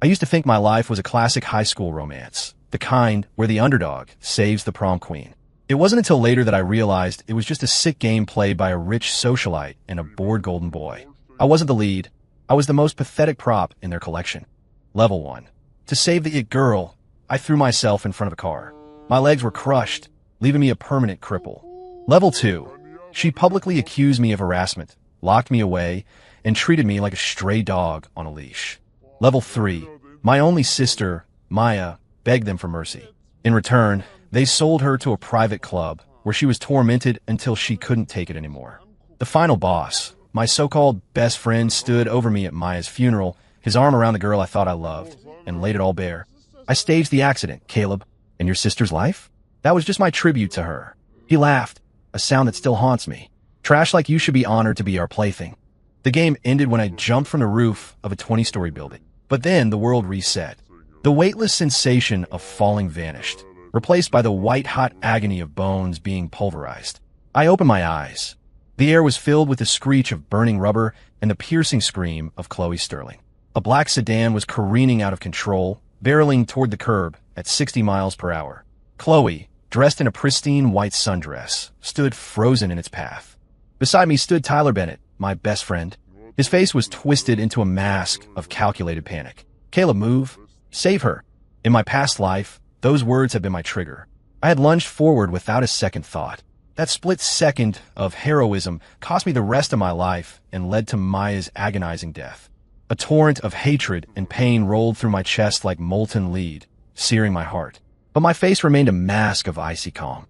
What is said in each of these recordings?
I used to think my life was a classic high school romance, the kind where the underdog saves the prom queen. It wasn't until later that I realized it was just a sick game played by a rich socialite and a bored golden boy. I wasn't the lead. I was the most pathetic prop in their collection. Level 1. To save the it girl, I threw myself in front of a car. My legs were crushed, leaving me a permanent cripple. Level 2. She publicly accused me of harassment, locked me away, and treated me like a stray dog on a leash. Level 3. My only sister, Maya, begged them for mercy. In return, they sold her to a private club where she was tormented until she couldn't take it anymore. The final boss, my so-called best friend, stood over me at Maya's funeral, his arm around the girl I thought I loved, and laid it all bare. I staged the accident, Caleb. And your sister's life? That was just my tribute to her. He laughed, a sound that still haunts me. Trash like you should be honored to be our plaything. The game ended when I jumped from the roof of a 20-story building. But then the world reset. The weightless sensation of falling vanished, replaced by the white-hot agony of bones being pulverized. I opened my eyes. The air was filled with the screech of burning rubber and the piercing scream of Chloe Sterling. A black sedan was careening out of control, barreling toward the curb at 60 miles per hour. Chloe, dressed in a pristine white sundress, stood frozen in its path. Beside me stood Tyler Bennett, my best friend. His face was twisted into a mask of calculated panic. Caleb, move. Save her. In my past life, those words had been my trigger. I had lunged forward without a second thought. That split second of heroism cost me the rest of my life and led to Maya's agonizing death. A torrent of hatred and pain rolled through my chest like molten lead, searing my heart. But my face remained a mask of icy calm.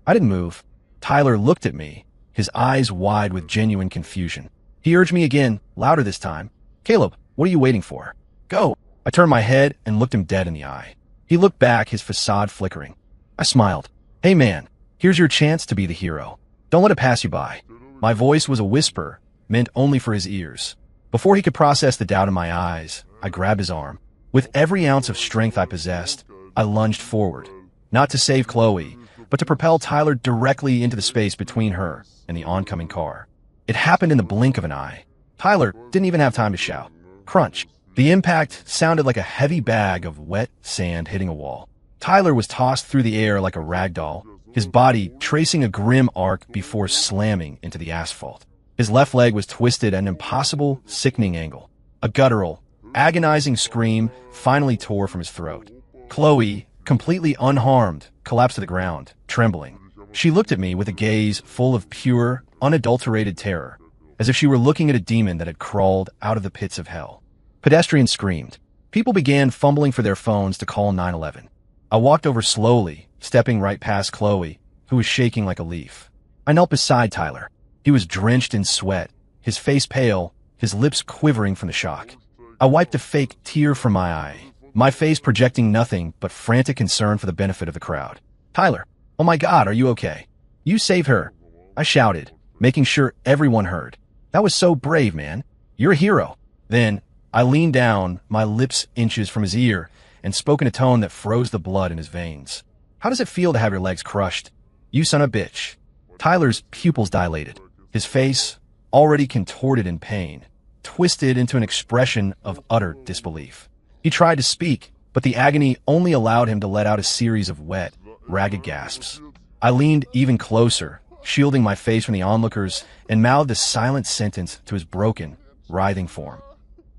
I didn't move. Tyler looked at me, his eyes wide with genuine confusion. He urged me again, louder this time. Caleb, what are you waiting for? Go. I turned my head and looked him dead in the eye. He looked back, his facade flickering. I smiled. Hey man, here's your chance to be the hero. Don't let it pass you by. My voice was a whisper, meant only for his ears. Before he could process the doubt in my eyes, I grabbed his arm. With every ounce of strength I possessed, I lunged forward, not to save Chloe, but to propel Tyler directly into the space between her and the oncoming car. It happened in the blink of an eye. Tyler didn't even have time to shout. Crunch. The impact sounded like a heavy bag of wet sand hitting a wall. Tyler was tossed through the air like a rag doll, his body tracing a grim arc before slamming into the asphalt. His left leg was twisted at an impossible, sickening angle. A guttural, agonizing scream finally tore from his throat. Chloe, completely unharmed, collapsed to the ground, trembling. She looked at me with a gaze full of pure, unadulterated terror, as if she were looking at a demon that had crawled out of the pits of hell. Pedestrians screamed. People began fumbling for their phones to call 911. I walked over slowly, stepping right past Chloe, who was shaking like a leaf. I knelt beside Tyler. He was drenched in sweat, his face pale, his lips quivering from the shock. I wiped a fake tear from my eye, my face projecting nothing but frantic concern for the benefit of the crowd. Tyler, oh my God, are you okay? You saved her, I shouted, making sure everyone heard. That was so brave, man. You're a hero. Then, I leaned down, my lips inches from his ear, and spoke in a tone that froze the blood in his veins. How does it feel to have your legs crushed? You son of a bitch. Tyler's pupils dilated. His face, already contorted in pain, twisted into an expression of utter disbelief. He tried to speak, but the agony only allowed him to let out a series of wet, ragged gasps. I leaned even closer, shielding my face from the onlookers, and mouthed a silent sentence to his broken, writhing form.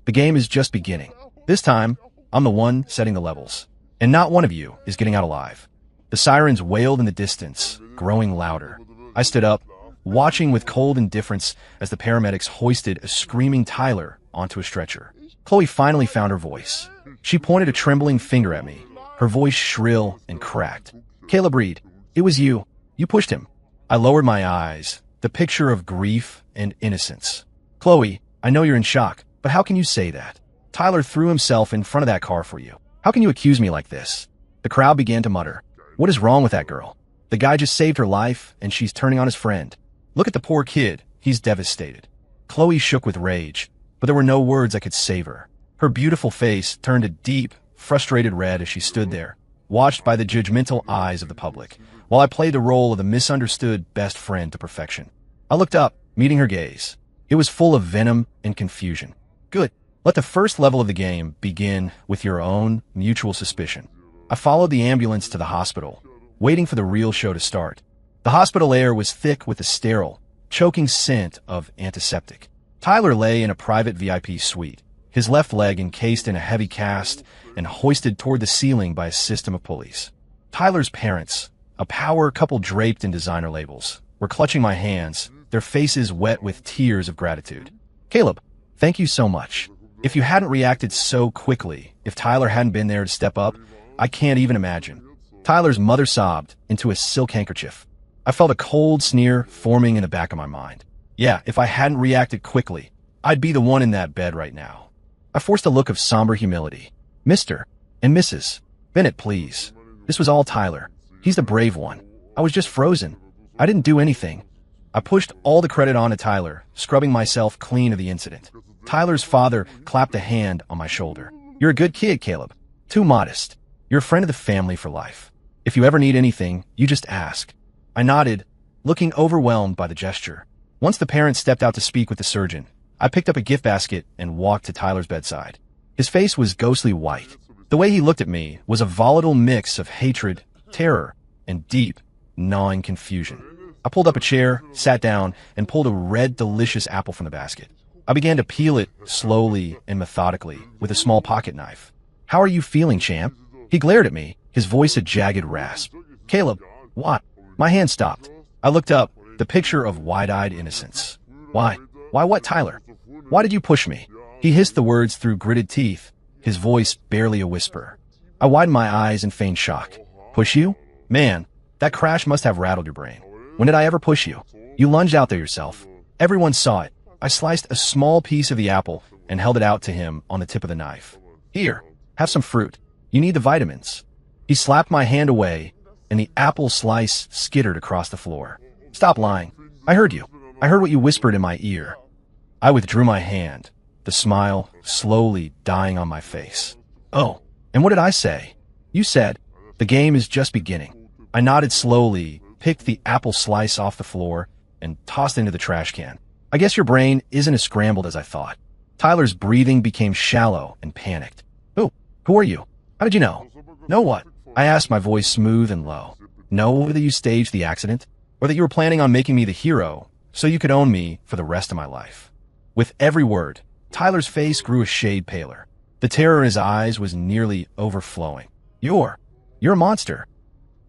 The game is just beginning. This time, I'm the one setting the levels, and not one of you is getting out alive. The sirens wailed in the distance, growing louder. I stood up, watching with cold indifference as the paramedics hoisted a screaming Tyler onto a stretcher. Chloe finally found her voice. She pointed a trembling finger at me, her voice shrill and cracked. Caleb Reed, it was you. You pushed him. I lowered my eyes, the picture of grief and innocence. Chloe, I know you're in shock, but how can you say that? Tyler threw himself in front of that car for you. How can you accuse me like this? The crowd began to mutter. What is wrong with that girl? The guy just saved her life, and she's turning on his friend. Look at the poor kid. He's devastated. Chloe shook with rage, but there were no words that could save her. Her beautiful face turned a deep, frustrated red as she stood there, watched by the judgmental eyes of the public, while I played the role of the misunderstood best friend to perfection. I looked up, meeting her gaze. It was full of venom and confusion. Good. Let the first level of the game begin with your own mutual suspicion. I followed the ambulance to the hospital, waiting for the real show to start. The hospital air was thick with the sterile, choking scent of antiseptic. Tyler lay in a private VIP suite, his left leg encased in a heavy cast and hoisted toward the ceiling by a system of pulleys. Tyler's parents, a power couple draped in designer labels, were clutching my hands, their faces wet with tears of gratitude. "Caleb, thank you so much. If you hadn't reacted so quickly, if Tyler hadn't been there to step up, I can't even imagine." Tyler's mother sobbed into a silk handkerchief. I felt a cold sneer forming in the back of my mind. Yeah, if I hadn't reacted quickly, I'd be the one in that bed right now. I forced a look of somber humility. "Mr. and Mrs. Bennett, please. This was all Tyler. He's the brave one. I was just frozen. I didn't do anything." I pushed all the credit onto Tyler, scrubbing myself clean of the incident. Tyler's father clapped a hand on my shoulder. "You're a good kid, Caleb. Too modest. You're a friend of the family for life. If you ever need anything, you just ask." I nodded, looking overwhelmed by the gesture. Once the parents stepped out to speak with the surgeon, I picked up a gift basket and walked to Tyler's bedside. His face was ghostly white. The way he looked at me was a volatile mix of hatred, terror, and deep, gnawing confusion. I pulled up a chair, sat down, and pulled a red, delicious apple from the basket. I began to peel it slowly and methodically with a small pocket knife. "How are you feeling, champ?" He glared at me, his voice a jagged rasp. "Caleb, what?" My hand stopped. I looked up, the picture of wide-eyed innocence. Why? Why what, Tyler? Why did you push me?" He hissed the words through gritted teeth, his voice barely a whisper. I widened my eyes in feigned shock. "Push you? Man, that crash must have rattled your brain. When did I ever push you? You lunged out there yourself. Everyone saw it." I sliced a small piece of the apple and held it out to him on the tip of the knife. "Here, have some fruit. You need the vitamins." He slapped my hand away, and the apple slice skittered across the floor. "Stop lying. I heard you. I heard what you whispered in my ear." I withdrew my hand, the smile slowly dying on my face. "Oh, and what did I say?" "You said, the game is just beginning." I nodded slowly, picked the apple slice off the floor, and tossed it into the trash can. "I guess your brain isn't as scrambled as I thought." Tyler's breathing became shallow and panicked. Who are you? How did you know?" "Know what?" I asked, my voice smooth and low. "Know that you staged the accident? Or that you were planning on making me the hero so you could own me for the rest of my life?" With every word, Tyler's face grew a shade paler. The terror in his eyes was nearly overflowing. You're a monster."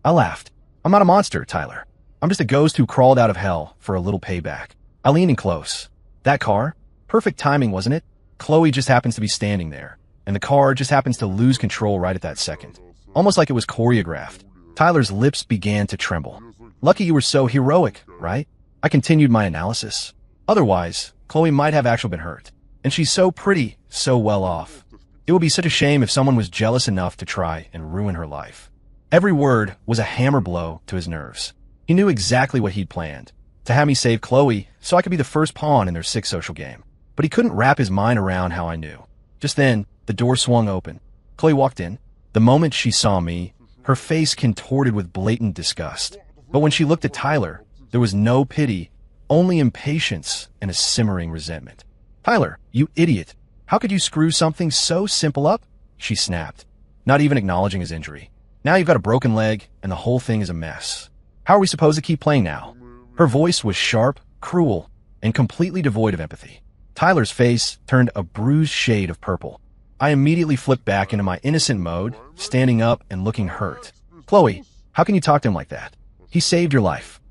I laughed. "I'm not a monster, Tyler. I'm just a ghost who crawled out of hell for a little payback." I leaned in close. "That car? Perfect timing, wasn't it? Chloe just happens to be standing there, and the car just happens to lose control right at that second. Almost like it was choreographed." Tyler's lips began to tremble. "Lucky you were so heroic, right?" I continued my analysis. "Otherwise, Chloe might have actually been hurt. And she's so pretty, so well off. It would be such a shame if someone was jealous enough to try and ruin her life." Every word was a hammer blow to his nerves. He knew exactly what he'd planned. To have me save Chloe so I could be the first pawn in their sick social game. But he couldn't wrap his mind around how I knew. Just then, the door swung open. Chloe walked in. The moment she saw me, her face contorted with blatant disgust. But when she looked at Tyler, there was no pity, only impatience and a simmering resentment. "Tyler, you idiot. How could you screw something so simple up?" she snapped, not even acknowledging his injury. "Now you've got a broken leg, and the whole thing is a mess. How are we supposed to keep playing now?" Her voice was sharp, cruel, and completely devoid of empathy. Tyler's face turned a bruised shade of purple. I immediately flipped back into my innocent mode, standing up and looking hurt. "Chloe, how can you talk to him like that? He saved your life."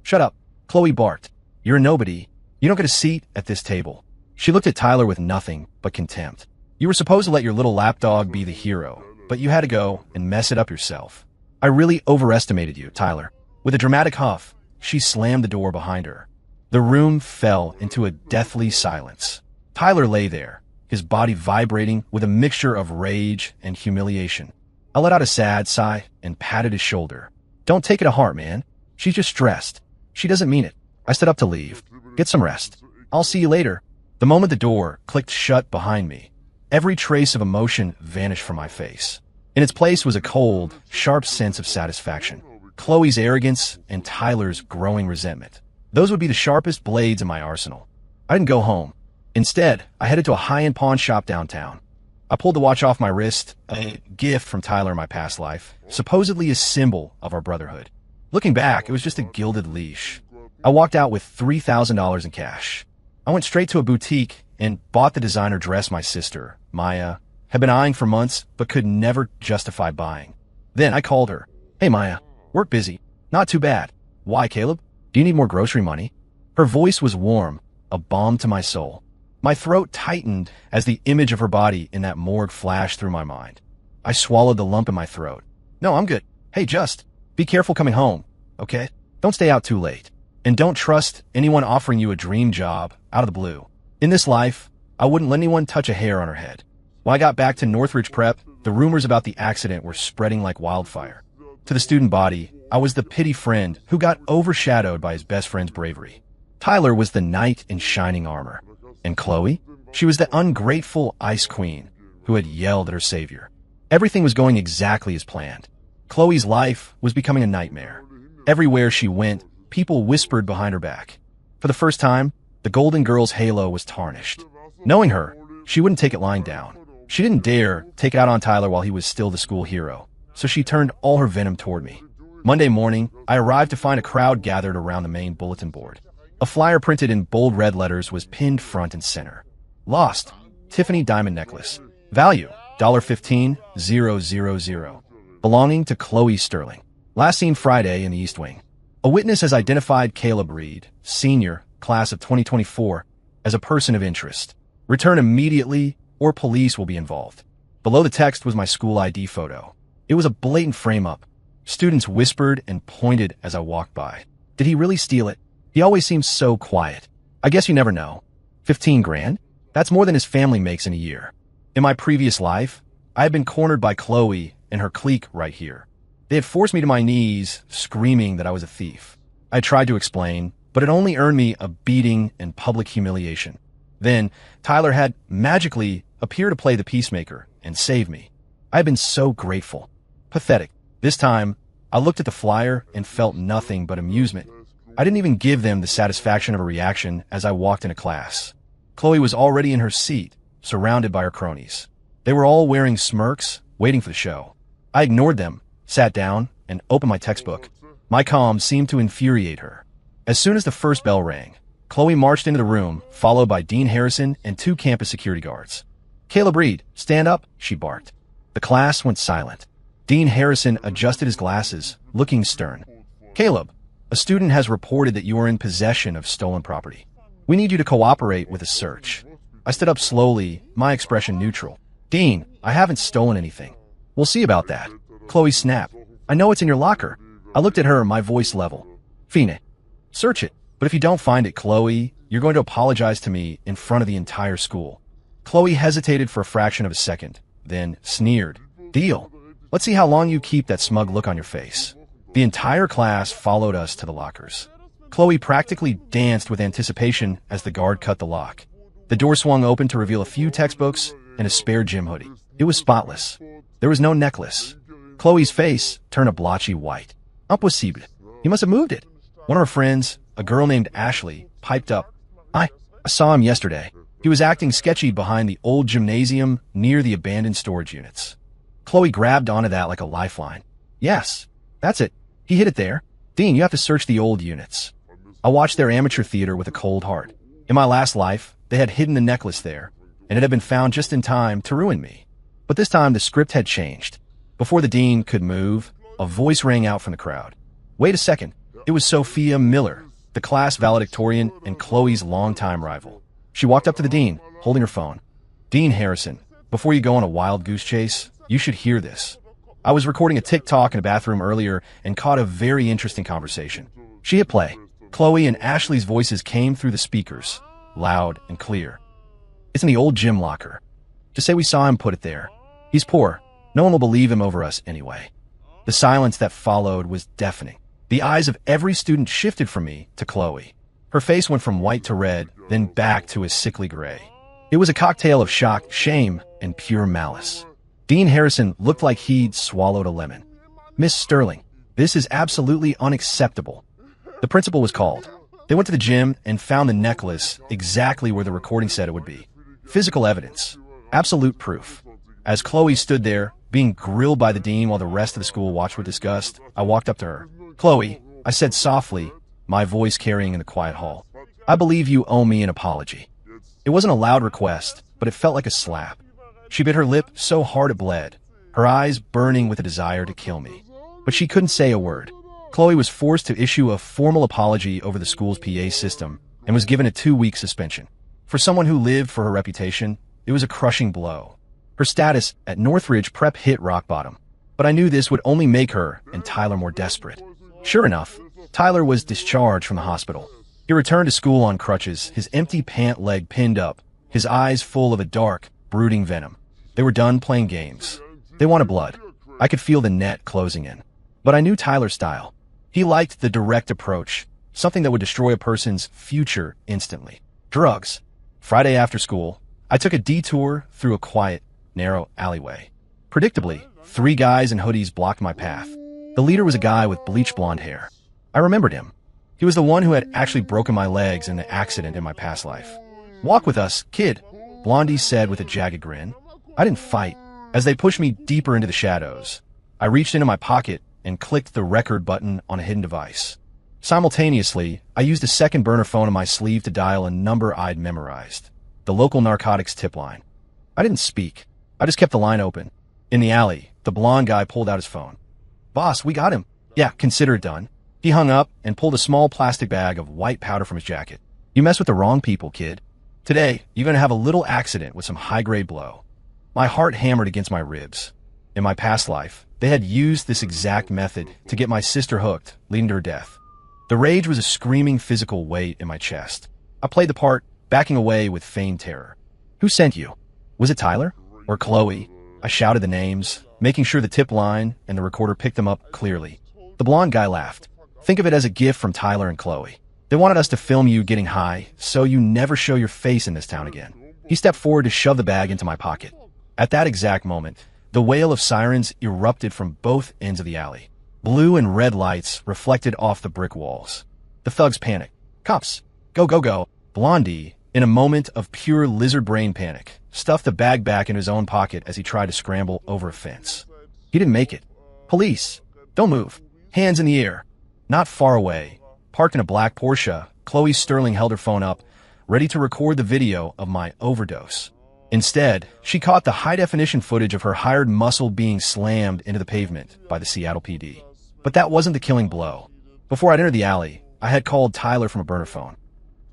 "Shut up," Chloe barked. "You're a nobody. You don't get a seat at this table." She looked at Tyler with nothing but contempt. "You were supposed to let your little lapdog be the hero, but you had to go and mess it up yourself. I really overestimated you, Tyler." With a dramatic huff, she slammed the door behind her. The room fell into a deathly silence. Tyler lay there, his body vibrating with a mixture of rage and humiliation. I let out a sad sigh and patted his shoulder. "Don't take it to heart, man. She's just stressed. She doesn't mean it." I stood up to leave. "Get some rest. I'll see you later." The moment the door clicked shut behind me, every trace of emotion vanished from my face. In its place was a cold, sharp sense of satisfaction. Chloe's arrogance and Tyler's growing resentment. Those would be the sharpest blades in my arsenal. I didn't go home. Instead, I headed to a high-end pawn shop downtown. I pulled the watch off my wrist, a gift from Tyler in my past life, supposedly a symbol of our brotherhood. Looking back, it was just a gilded leash. I walked out with $3,000 in cash. I went straight to a boutique and bought the designer dress my sister, Maya, had been eyeing for months but could never justify buying. Then I called her. "Hey Maya, work busy. Not too bad. Why, Caleb? Do you need more grocery money?" Her voice was warm, a balm to my soul. My throat tightened as the image of her body in that morgue flashed through my mind. I swallowed the lump in my throat. "No, I'm good. Hey, just be careful coming home, okay? Don't stay out too late. And don't trust anyone offering you a dream job out of the blue. In this life, I wouldn't let anyone touch a hair on her head." When I got back to Northridge Prep, the rumors about the accident were spreading like wildfire. To the student body, I was the pity friend who got overshadowed by his best friend's bravery. Tyler was the knight in shining armor. And Chloe? She was the ungrateful ice queen who had yelled at her savior. Everything was going exactly as planned. Chloe's life was becoming a nightmare. Everywhere she went, people whispered behind her back. For the first time, the Golden Girl's halo was tarnished. Knowing her, she wouldn't take it lying down. She didn't dare take it out on Tyler while he was still the school hero, so she turned all her venom toward me. Monday morning, I arrived to find a crowd gathered around the main bulletin board. A flyer printed in bold red letters was pinned front and center. Lost, Tiffany diamond necklace. Value, $15,000. Belonging to Chloe Sterling. Last seen Friday in the East Wing. A witness has identified Caleb Reed, senior, class of 2024, as a person of interest. Return immediately or police will be involved. Below the text was my school ID photo. It was a blatant frame-up. Students whispered and pointed as I walked by. Did he really steal it? He always seems so quiet. I guess you never know. 15 grand? That's more than his family makes in a year. In my previous life, I had been cornered by Chloe and her clique right here. They had forced me to my knees, screaming that I was a thief. I tried to explain, but it only earned me a beating and public humiliation. Then, Tyler had magically appeared to play the peacemaker and save me. I had been so grateful. Pathetic. This time, I looked at the flyer and felt nothing but amusement. I didn't even give them the satisfaction of a reaction as I walked into class. Chloe was already in her seat, surrounded by her cronies. They were all wearing smirks, waiting for the show. I ignored them, sat down, and opened my textbook. My calm seemed to infuriate her. As soon as the first bell rang, Chloe marched into the room, followed by Dean Harrison and 2 campus security guards. "Caleb Reed, stand up," she barked. The class went silent. Dean Harrison adjusted his glasses, looking stern. "Caleb, a student has reported that you are in possession of stolen property. We need you to cooperate with a search." I stood up slowly, my expression neutral. "Dean, I haven't stolen anything." "We'll see about that." Chloe snapped. "I know it's in your locker." I looked at her, my voice level. "Fine. Search it. But if you don't find it, Chloe, you're going to apologize to me in front of the entire school." Chloe hesitated for a fraction of a second, then sneered. "Deal. Let's see how long you keep that smug look on your face." The entire class followed us to the lockers. Chloe practically danced with anticipation as the guard cut the lock. The door swung open to reveal a few textbooks and a spare gym hoodie. It was spotless. There was no necklace. Chloe's face turned a blotchy white. "Impossible. He must have moved it." One of her friends, a girl named Ashley, piped up. I saw him yesterday. He was acting sketchy behind the old gymnasium near the abandoned storage units." Chloe grabbed onto that like a lifeline. "Yes, that's it. He hid it there. Dean, you have to search the old units." I watched their amateur theater with a cold heart. In my last life, they had hidden the necklace there, and it had been found just in time to ruin me. But this time, the script had changed. Before the dean could move, a voice rang out from the crowd. "Wait a second." It was Sophia Miller, the class valedictorian and Chloe's longtime rival. She walked up to the dean, holding her phone. "Dean Harrison, before you go on a wild goose chase, you should hear this. I was recording a TikTok in a bathroom earlier and caught a very interesting conversation." She hit play. Chloe and Ashley's voices came through the speakers, loud and clear. "It's in the old gym locker. Just say we saw him put it there. He's poor. No one will believe him over us anyway." The silence that followed was deafening. The eyes of every student shifted from me to Chloe. Her face went from white to red, then back to a sickly gray. It was a cocktail of shock, shame, and pure malice. Dean Harrison looked like he'd swallowed a lemon. "Miss Sterling, this is absolutely unacceptable." The principal was called. They went to the gym and found the necklace exactly where the recording said it would be. Physical evidence. Absolute proof. As Chloe stood there, being grilled by the dean while the rest of the school watched with disgust, I walked up to her. "Chloe," I said softly, my voice carrying in the quiet hall, "I believe you owe me an apology." It wasn't a loud request, but it felt like a slap. She bit her lip so hard it bled, her eyes burning with a desire to kill me. But she couldn't say a word. Chloe was forced to issue a formal apology over the school's PA system and was given a 2-week suspension. For someone who lived for her reputation, it was a crushing blow. Her status at Northridge Prep hit rock bottom, but I knew this would only make her and Tyler more desperate. Sure enough, Tyler was discharged from the hospital. He returned to school on crutches, his empty pant leg pinned up, his eyes full of a dark, brooding venom. They were done playing games. They wanted blood. I could feel the net closing in. But I knew Tyler's style. He liked the direct approach, something that would destroy a person's future instantly. Drugs. Friday after school, I took a detour through a quiet, narrow alleyway. Predictably, 3 guys in hoodies blocked my path. The leader was a guy with bleached blonde hair. I remembered him. He was the one who had actually broken my legs in an accident in my past life. "Walk with us, kid," Blondie said with a jagged grin. I didn't fight. As they pushed me deeper into the shadows, I reached into my pocket and clicked the record button on a hidden device. Simultaneously, I used a second burner phone on my sleeve to dial a number I'd memorized. The local narcotics tip line. I didn't speak. I just kept the line open. In the alley, the blonde guy pulled out his phone. "Boss, we got him." "Yeah, consider it done." He hung up and pulled a small plastic bag of white powder from his jacket. "You mess with the wrong people, kid. Today, you're going to have a little accident with some high-grade blow." My heart hammered against my ribs. In my past life, they had used this exact method to get my sister hooked, leading to her death. The rage was a screaming physical weight in my chest. I played the part, backing away with feigned terror. "Who sent you? Was it Tyler? Or Chloe?" I shouted the names, making sure the tip line and the recorder picked them up clearly. The blonde guy laughed. "Think of it as a gift from Tyler and Chloe. They wanted us to film you getting high, so you never show your face in this town again." He stepped forward to shove the bag into my pocket. At that exact moment, the wail of sirens erupted from both ends of the alley. Blue and red lights reflected off the brick walls. The thugs panicked. "Cops! Go, go, go!" Blondie, in a moment of pure lizard brain panic, stuffed the bag back in his own pocket as he tried to scramble over a fence. He didn't make it. "Police! Don't move! Hands in the air!" Not far away, parked in a black Porsche, Chloe Sterling held her phone up, ready to record the video of my overdose. Instead, she caught the high-definition footage of her hired muscle being slammed into the pavement by the Seattle PD. But that wasn't the killing blow. Before I'd entered the alley, I had called Tyler from a burner phone.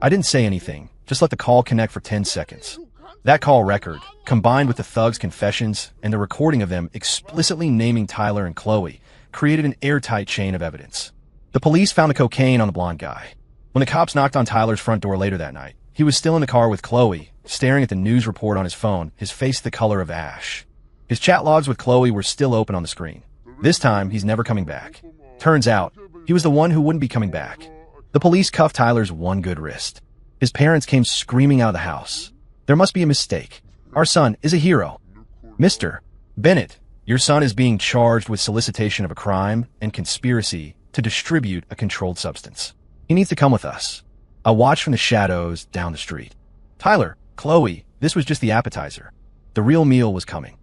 I didn't say anything, just let the call connect for 10 seconds. That call record, combined with the thugs' confessions and the recording of them explicitly naming Tyler and Chloe, created an airtight chain of evidence. The police found the cocaine on the blonde guy. When the cops knocked on Tyler's front door later that night, he was still in the car with Chloe, staring at the news report on his phone, his face the color of ash. His chat logs with Chloe were still open on the screen. This time, he's never coming back. Turns out, he was the one who wouldn't be coming back. The police cuffed Tyler's one good wrist. His parents came screaming out of the house. "There must be a mistake. Our son is a hero." "Mr. Bennett, your son is being charged with solicitation of a crime and conspiracy to distribute a controlled substance. He needs to come with us." I watched from the shadows down the street. Tyler, Chloe, this was just the appetizer. The real meal was coming.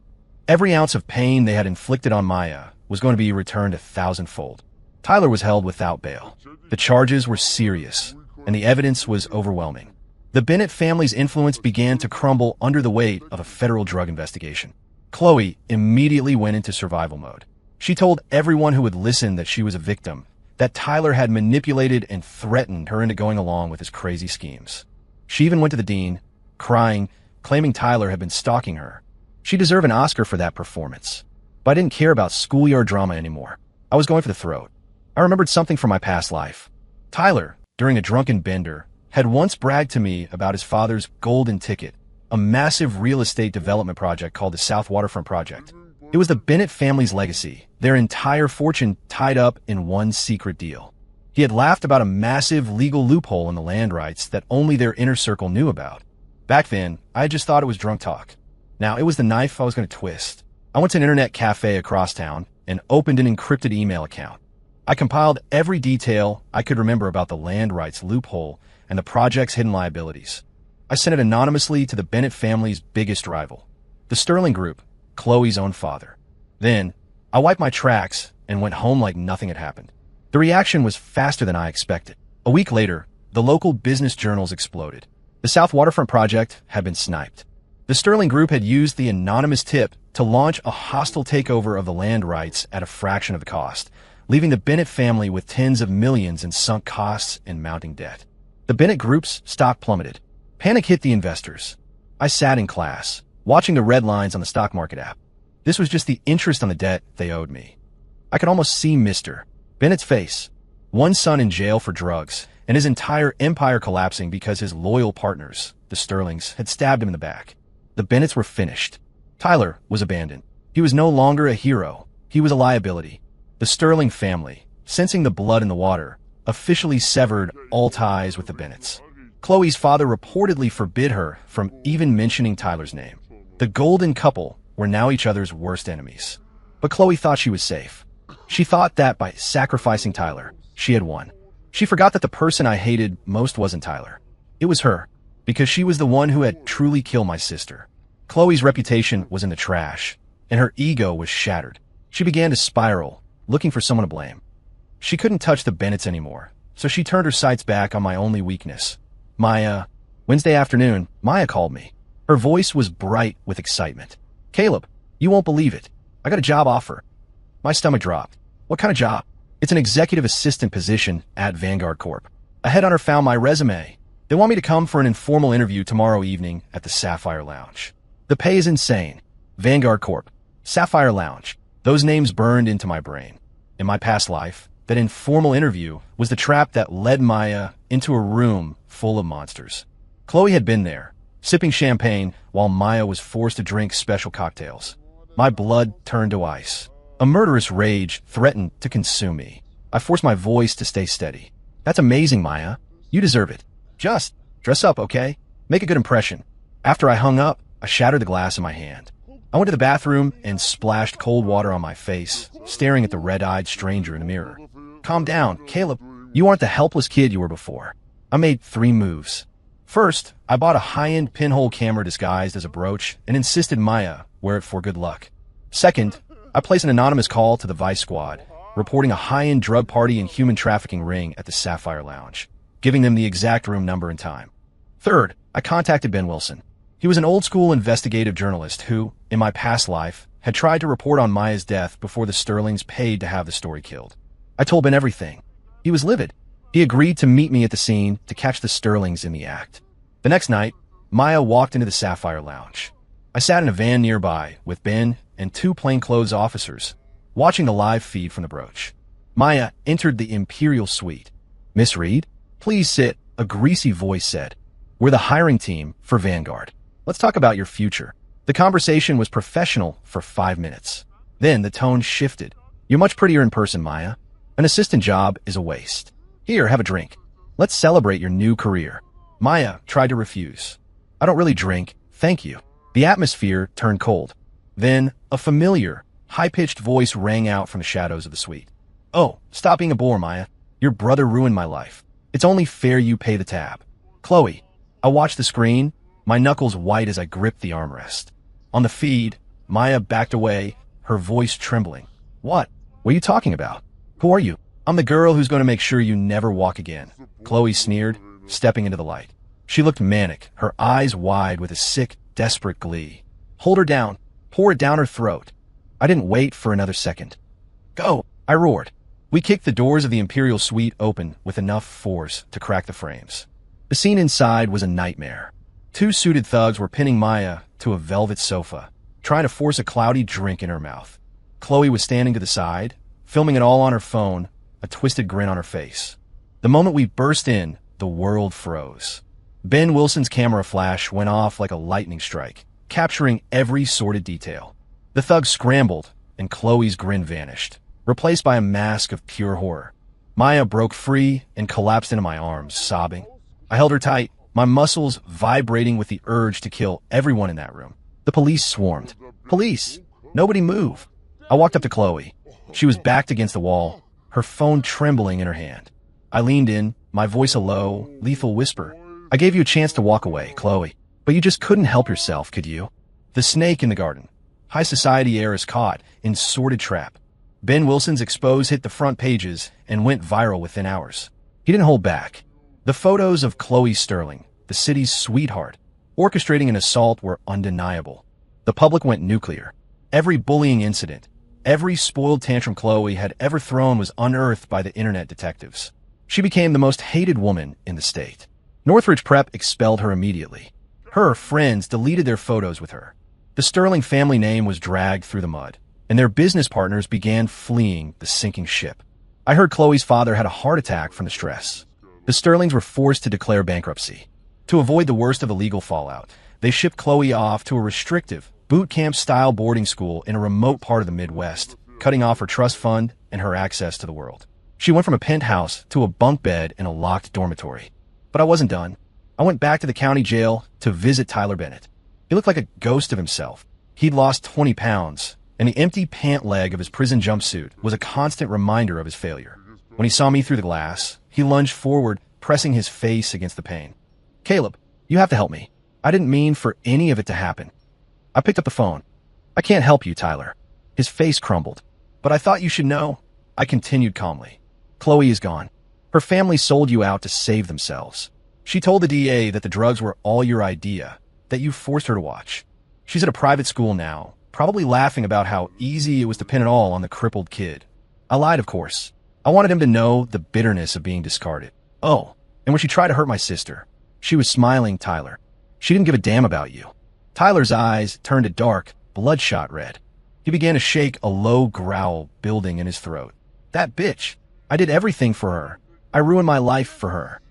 Every ounce of pain they had inflicted on Maya was going to be returned 1,000-fold. Tyler was held without bail. The charges were serious, and the evidence was overwhelming. The Bennett family's influence began to crumble under the weight of a federal drug investigation. Chloe immediately went into survival mode. She told everyone who would listen that she was a victim, that Tyler had manipulated and threatened her into going along with his crazy schemes. She even went to the dean, crying, claiming Tyler had been stalking her. She deserved an Oscar for that performance. But I didn't care about schoolyard drama anymore. I was going for the throat. I remembered something from my past life. Tyler, during a drunken bender, had once bragged to me about his father's golden ticket, a massive real estate development project called the South Waterfront Project. It was the Bennett family's legacy, their entire fortune tied up in one secret deal. He had laughed about a massive legal loophole in the land rights that only their inner circle knew about. Back then, I just thought it was drunk talk. Now, it was the knife I was going to twist. I went to an internet cafe across town and opened an encrypted email account. I compiled every detail I could remember about the land rights loophole and the project's hidden liabilities. I sent it anonymously to the Bennett family's biggest rival, the Sterling Group, Chloe's own father. Then, I wiped my tracks and went home like nothing had happened. The reaction was faster than I expected. A week later, the local business journals exploded. The South Waterfront project had been sniped. The Sterling Group had used the anonymous tip to launch a hostile takeover of the land rights at a fraction of the cost, leaving the Bennett family with tens of millions in sunk costs and mounting debt. The Bennett Group's stock plummeted. Panic hit the investors. I sat in class, watching the red lines on the stock market app. This was just the interest on the debt they owed me. I could almost see Mr. Bennett's face. One son in jail for drugs, and his entire empire collapsing because his loyal partners, the Sterlings, had stabbed him in the back. The Bennetts were finished. Tyler was abandoned. He was no longer a hero. He was a liability. The Sterling family, sensing the blood in the water, officially severed all ties with the Bennetts. Chloe's father reportedly forbid her from even mentioning Tyler's name. The golden couple were now each other's worst enemies. But Chloe thought she was safe. She thought that by sacrificing Tyler, she had won. She forgot that the person I hated most wasn't Tyler. It was her, because she was the one who had truly killed my sister. Chloe's reputation was in the trash, and her ego was shattered. She began to spiral, looking for someone to blame. She couldn't touch the Bennetts anymore, so she turned her sights back on my only weakness, Maya. Wednesday afternoon, Maya called me. Her voice was bright with excitement. "Caleb, you won't believe it. I got a job offer." My stomach dropped. "What kind of job?" "It's an executive assistant position at Vanguard Corp. A headhunter found my resume. They want me to come for an informal interview tomorrow evening at the Sapphire Lounge. The pay is insane. Vanguard Corp. Sapphire Lounge. Those names burned into my brain. In my past life, that informal interview was the trap that led Maya into a room full of monsters. Chloe had been there, sipping champagne while Maya was forced to drink special cocktails. My blood turned to ice. A murderous rage threatened to consume me. I forced my voice to stay steady. "That's amazing, Maya. You deserve it. Just dress up, okay? Make a good impression." After I hung up, I shattered the glass in my hand. I went to the bathroom and splashed cold water on my face, staring at the red-eyed stranger in the mirror. "Calm down, Caleb. You aren't the helpless kid you were before." I made 3 moves. First, I bought a high-end pinhole camera disguised as a brooch and insisted Maya wear it for good luck. Second, I placed an anonymous call to the Vice Squad, reporting a high-end drug party and human trafficking ring at the Sapphire Lounge, giving them the exact room number and time. Third, I contacted Ben Wilson. He was an old-school investigative journalist who, in my past life, had tried to report on Maya's death before the Sterlings paid to have the story killed. I told Ben everything. He was livid. He agreed to meet me at the scene to catch the Sterlings in the act. The next night, Maya walked into the Sapphire Lounge. I sat in a van nearby with Ben and 2 plainclothes officers, watching the live feed from the brooch. Maya entered the Imperial Suite. "Miss Reed, please sit," a greasy voice said. "We're the hiring team for Vanguard. Let's talk about your future." The conversation was professional for 5 minutes. Then the tone shifted. "You're much prettier in person, Maya. An assistant job is a waste. Here, have a drink. Let's celebrate your new career." Maya tried to refuse. "I don't really drink, thank you." The atmosphere turned cold. Then, a familiar, high-pitched voice rang out from the shadows of the suite. "Oh, stop being a bore, Maya. Your brother ruined my life. It's only fair you pay the tab." "Chloe." I watched the screen, my knuckles white as I gripped the armrest. On the feed, Maya backed away, her voice trembling. "What? What are you talking about? Who are you?" "I'm the girl who's going to make sure you never walk again," Chloe sneered, stepping into the light. She looked manic, her eyes wide with a sick, desperate glee. "Hold her down. Pour it down her throat." I didn't wait for another second. "Go!" I roared. We kicked the doors of the Imperial Suite open with enough force to crack the frames. The scene inside was a nightmare. 2 suited thugs were pinning Maya to a velvet sofa, trying to force a cloudy drink in her mouth. Chloe was standing to the side, filming it all on her phone, a twisted grin on her face. The moment we burst in, the world froze. Ben Wilson's camera flash went off like a lightning strike, capturing every sordid detail. The thugs scrambled, and Chloe's grin vanished, replaced by a mask of pure horror. Maya broke free and collapsed into my arms, sobbing. I held her tight, my muscles vibrating with the urge to kill everyone in that room. The police swarmed. "Police! Nobody move!" I walked up to Chloe. She was backed against the wall, her phone trembling in her hand. I leaned in, my voice a low, lethal whisper. I gave you a chance to walk away, Chloe, but you just couldn't help yourself, could you? The snake in the garden. High society heir is caught in sordid trap. Ben Wilson's expose hit the front pages and went viral within hours. He didn't hold back. The photos of Chloe Sterling, the city's sweetheart, orchestrating an assault were undeniable. The public went nuclear. Every bullying incident, every spoiled tantrum Chloe had ever thrown was unearthed by the internet detectives. She became the most hated woman in the state. Northridge Prep expelled her immediately. Her friends deleted their photos with her. The Sterling family name was dragged through the mud, and their business partners began fleeing the sinking ship. I heard Chloe's father had a heart attack from the stress. The Sterlings were forced to declare bankruptcy. To avoid the worst of the legal fallout, they shipped Chloe off to a restrictive, boot camp-style boarding school in a remote part of the Midwest, cutting off her trust fund and her access to the world. She went from a penthouse to a bunk bed in a locked dormitory. But I wasn't done. I went back to the county jail to visit Tyler Bennett. He looked like a ghost of himself. He'd lost 20 pounds, and the empty pant leg of his prison jumpsuit was a constant reminder of his failure. When he saw me through the glass, he lunged forward, pressing his face against the pane. Caleb, you have to help me. I didn't mean for any of it to happen. I picked up the phone. I can't help you, Tyler. His face crumbled. But I thought you should know. I continued calmly. Chloe is gone. Her family sold you out to save themselves. She told the DA that the drugs were all your idea, that you forced her to watch. She's at a private school now, probably laughing about how easy it was to pin it all on the crippled kid. I lied, of course. I wanted him to know the bitterness of being discarded. Oh, and when she tried to hurt my sister, she was smiling, Tyler. She didn't give a damn about you. Tyler's eyes turned a dark, bloodshot red. He began to shake, a low growl building in his throat. That bitch. I did everything for her. I ruined my life for her.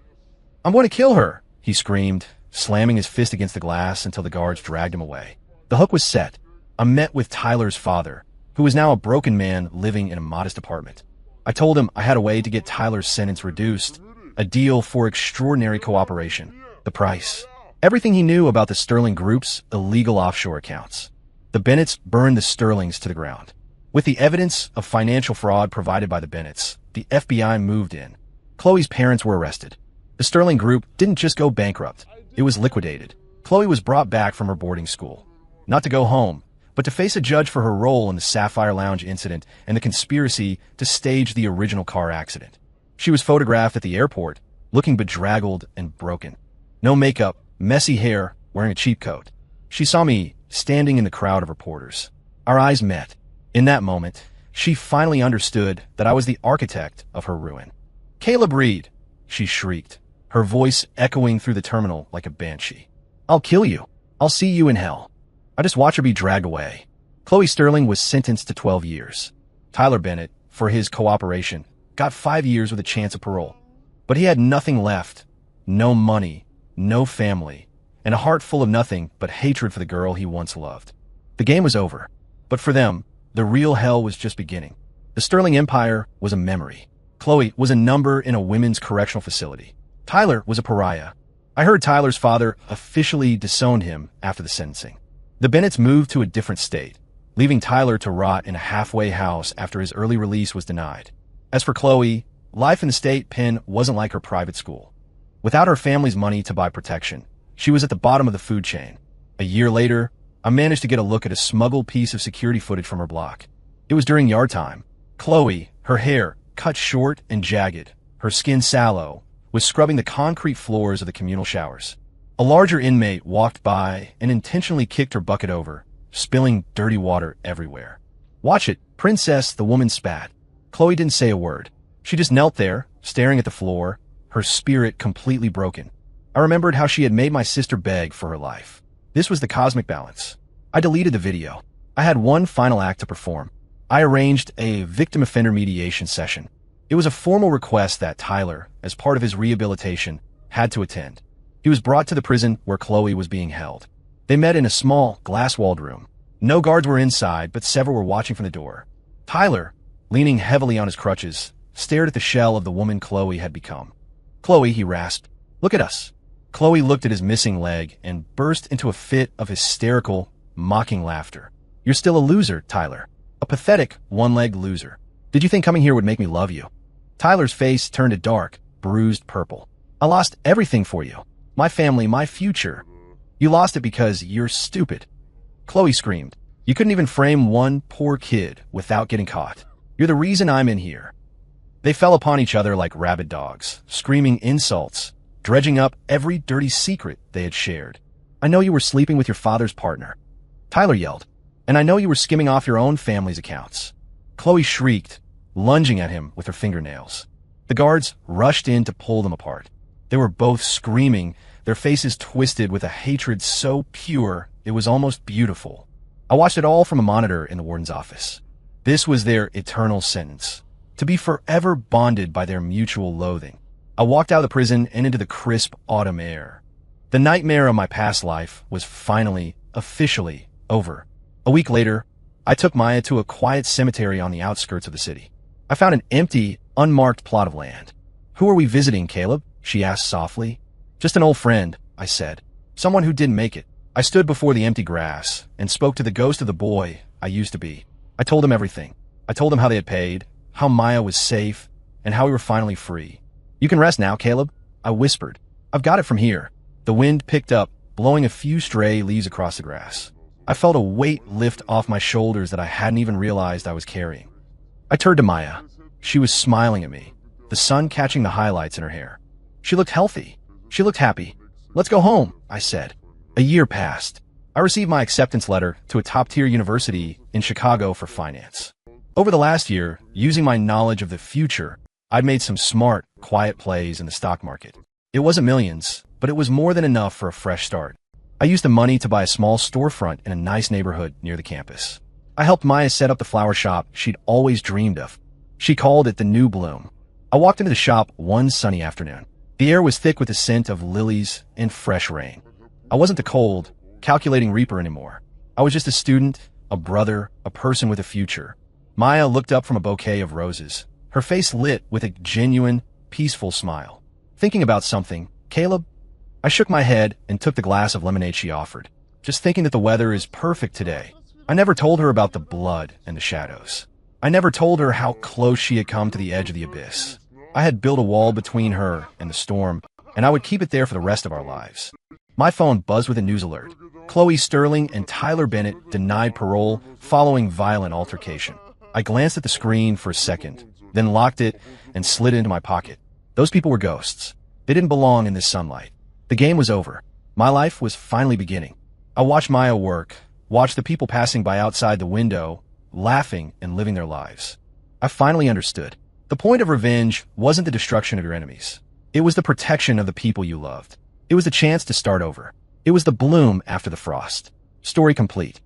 I'm going to kill her, he screamed, slamming his fist against the glass until the guards dragged him away. The hook was set. I met with Tyler's father, who was now a broken man living in a modest apartment. I told him I had a way to get Tyler's sentence reduced, a deal for extraordinary cooperation. The price. Everything he knew about the Sterling Group's illegal offshore accounts. The Bennetts burned the Sterlings to the ground. With the evidence of financial fraud provided by the Bennetts, the FBI moved in. Chloe's parents were arrested. The Sterling Group didn't just go bankrupt. It was liquidated. Chloe was brought back from her boarding school. Not to go home, but to face a judge for her role in the Sapphire Lounge incident and the conspiracy to stage the original car accident. She was photographed at the airport, looking bedraggled and broken. No makeup, messy hair, wearing a cheap coat. She saw me standing in the crowd of reporters. Our eyes met. In that moment, she finally understood that I was the architect of her ruin. Caleb Reed, she shrieked, her voice echoing through the terminal like a banshee. I'll kill you. I'll see you in hell. I just watch her be dragged away. Chloe Sterling was sentenced to 12 years. Tyler Bennett, for his cooperation, got 5 years with a chance of parole. But he had nothing left. No money, no family, and a heart full of nothing but hatred for the girl he once loved. The game was over. But for them, the real hell was just beginning. The Sterling Empire was a memory. Chloe was a number in a women's correctional facility. Tyler was a pariah. I heard Tyler's father officially disowned him after the sentencing. The Bennetts moved to a different state, leaving Tyler to rot in a halfway house after his early release was denied. As for Chloe, life in the state pen wasn't like her private school. Without her family's money to buy protection, she was at the bottom of the food chain. A year later, I managed to get a look at a smuggled piece of security footage from her block. It was during yard time. Chloe, her hair cut short and jagged, her skin sallow, was scrubbing the concrete floors of the communal showers. A larger inmate walked by and intentionally kicked her bucket over, spilling dirty water everywhere. Watch it, princess, the woman spat. Chloe didn't say a word. She just knelt there, staring at the floor, her spirit completely broken. I remembered how she had made my sister beg for her life. This was the cosmic balance. I deleted the video. I had one final act to perform. I arranged a victim offender mediation session. It was a formal request that Tyler, as part of his rehabilitation, had to attend. He was brought to the prison where Chloe was being held. They met in a small, glass-walled room. No guards were inside, but several were watching from the door. Tyler, leaning heavily on his crutches, stared at the shell of the woman Chloe had become. Chloe, he rasped, look at us. Chloe looked at his missing leg and burst into a fit of hysterical, mocking laughter. You're still a loser, Tyler. A pathetic, one-legged loser. Did you think coming here would make me love you? Tyler's face turned a dark, bruised purple. I lost everything for you. My family, my future. You lost it because you're stupid. Chloe screamed. You couldn't even frame one poor kid without getting caught. You're the reason I'm in here. They fell upon each other like rabid dogs, screaming insults, dredging up every dirty secret they had shared. I know you were sleeping with your father's partner, Tyler yelled, and I know you were skimming off your own family's accounts. Chloe shrieked, lunging at him with her fingernails. The guards rushed in to pull them apart. They were both screaming, their faces twisted with a hatred so pure it was almost beautiful. I watched it all from a monitor in the warden's office. This was their eternal sentence, to be forever bonded by their mutual loathing. I walked out of the prison and into the crisp autumn air. The nightmare of my past life was finally, officially over. A week later, I took Maya to a quiet cemetery on the outskirts of the city. I found an empty, unmarked plot of land. Who are we visiting, Caleb? She asked softly. Just an old friend, I said. Someone who didn't make it. I stood before the empty grass and spoke to the ghost of the boy I used to be. I told him everything. I told him how they had paid, how Maya was safe, and how we were finally free. You can rest now, Caleb, I whispered. I've got it from here. The wind picked up, blowing a few stray leaves across the grass. I felt a weight lift off my shoulders that I hadn't even realized I was carrying. I turned to Maya. She was smiling at me, the sun catching the highlights in her hair. She looked healthy. She looked happy. Let's go home, I said. A year passed. I received my acceptance letter to a top-tier university in Chicago for finance. Over the last year, using my knowledge of the future, I'd made some smart, quiet plays in the stock market. It wasn't millions, but it was more than enough for a fresh start. I used the money to buy a small storefront in a nice neighborhood near the campus. I helped Maya set up the flower shop she'd always dreamed of. She called it the New Bloom. I walked into the shop one sunny afternoon. The air was thick with the scent of lilies and fresh rain. I wasn't the cold, calculating reaper anymore. I was just a student, a brother, a person with a future. Maya looked up from a bouquet of roses, her face lit with a genuine, peaceful smile. Thinking about something, Caleb? I shook my head and took the glass of lemonade she offered, just thinking that the weather is perfect today. I never told her about the blood and the shadows. I never told her how close she had come to the edge of the abyss. I had built a wall between her and the storm, and I would keep it there for the rest of our lives. My phone buzzed with a news alert. Chloe Sterling and Tyler Bennett denied parole following violent altercation. I glanced at the screen for a second, then locked it and slid it into my pocket. Those people were ghosts. They didn't belong in this sunlight. The game was over. My life was finally beginning. I watched Maya work, watched the people passing by outside the window, laughing and living their lives. I finally understood. The point of revenge wasn't the destruction of your enemies. It was the protection of the people you loved. It was the chance to start over. It was the bloom after the frost. Story complete.